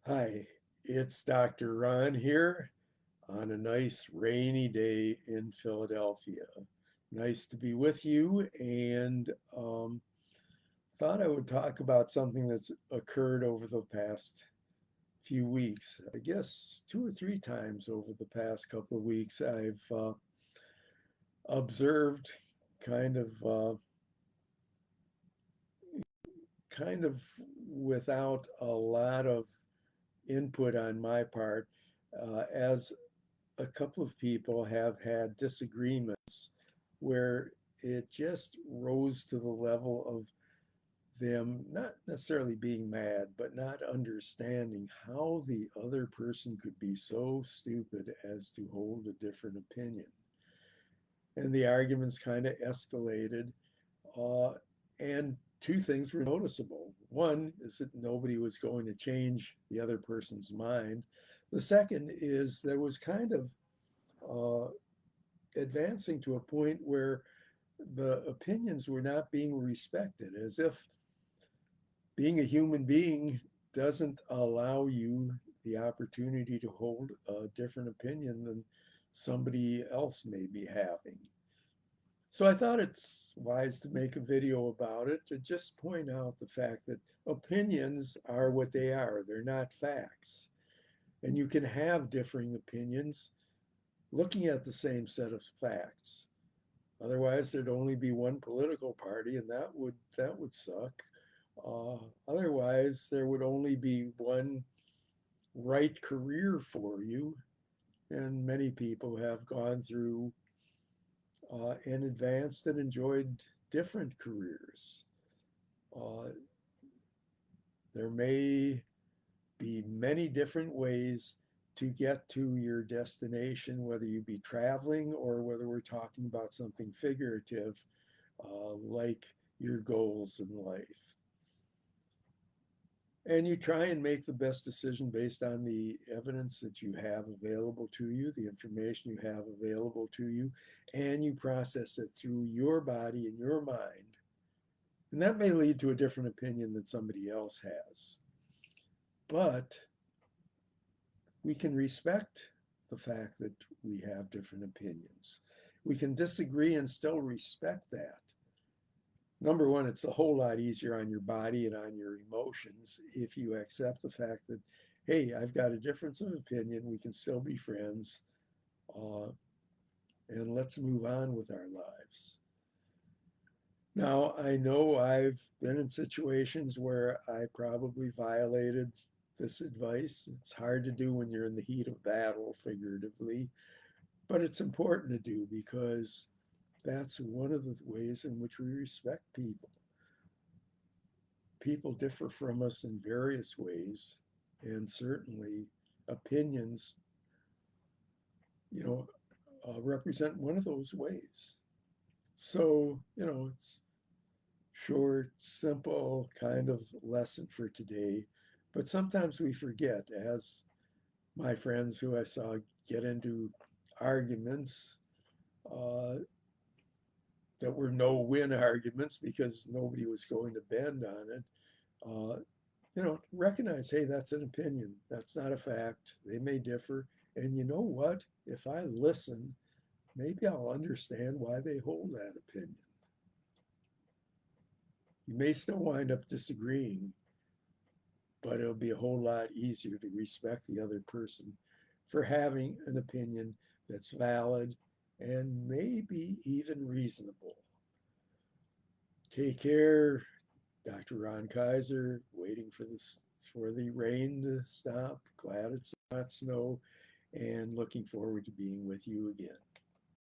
Hi, it's Dr. Ron here on a nice rainy day in Philadelphia. Nice to be with you, and thought I would talk about something that's occurred over the past few weeks. I guess two or three times over the past couple of weeks, I've observed kind of kind of without a lot of input on my part, as a couple of people have had disagreements where it just rose to the level of them not necessarily being mad, but not understanding how the other person could be so stupid as to hold a different opinion. And the arguments kind of escalated. Uh, and two things were noticeable. One is that nobody was going to change the other person's mind. The second is there was kind of uh, advancing to a point where the opinions were not being respected, as if being a human being doesn't allow you the opportunity to hold a different opinion than somebody else may be having. So I thought it's wise to make a video about it to just point out the fact that opinions are what they are. They're not facts. And you can have differing opinions looking at the same set of facts. Otherwise, there'd only be one political party, and that would suck. Otherwise, there would only be one right career for you, and many people have gone through and advanced and enjoyed different careers. Uh, there may be many different ways to get to your destination, whether you be traveling or whether we're talking about something figurative, like your goals in life. And you try and make the best decision based on the evidence that you have available to you, the information you have available to you, and you process it through your body and your mind. And that may lead to a different opinion than somebody else has. But we can respect the fact that we have different opinions. We can disagree and still respect that. Number one, it's a whole lot easier on your body and on your emotions if you accept the fact that, hey, I've got a difference of opinion. We can still be friends, uh, and let's move on with our lives. Now, I know I've been in situations where I probably violated this advice. It's hard to do when you're in the heat of battle, figuratively, but it's important to do because that's one of the ways in which we respect people. People differ from us in various ways, and certainly opinions, you know, represent one of those ways. So, it's short, simple kind of lesson for today. But sometimes we forget, as my friends who I saw get into arguments uh, that were no-win arguments because nobody was going to bend on it. Uh, recognize, hey, that's an opinion. That's not a fact. They may differ. And you know what? If I listen, maybe I'll understand why they hold that opinion. You may still wind up disagreeing, but it'll be a whole lot easier to respect the other person for having an opinion that's valid and maybe even reasonable. Take care. Dr. Ron Kaiser, waiting for the rain to stop. Glad it's not snow, and looking forward to being with you again.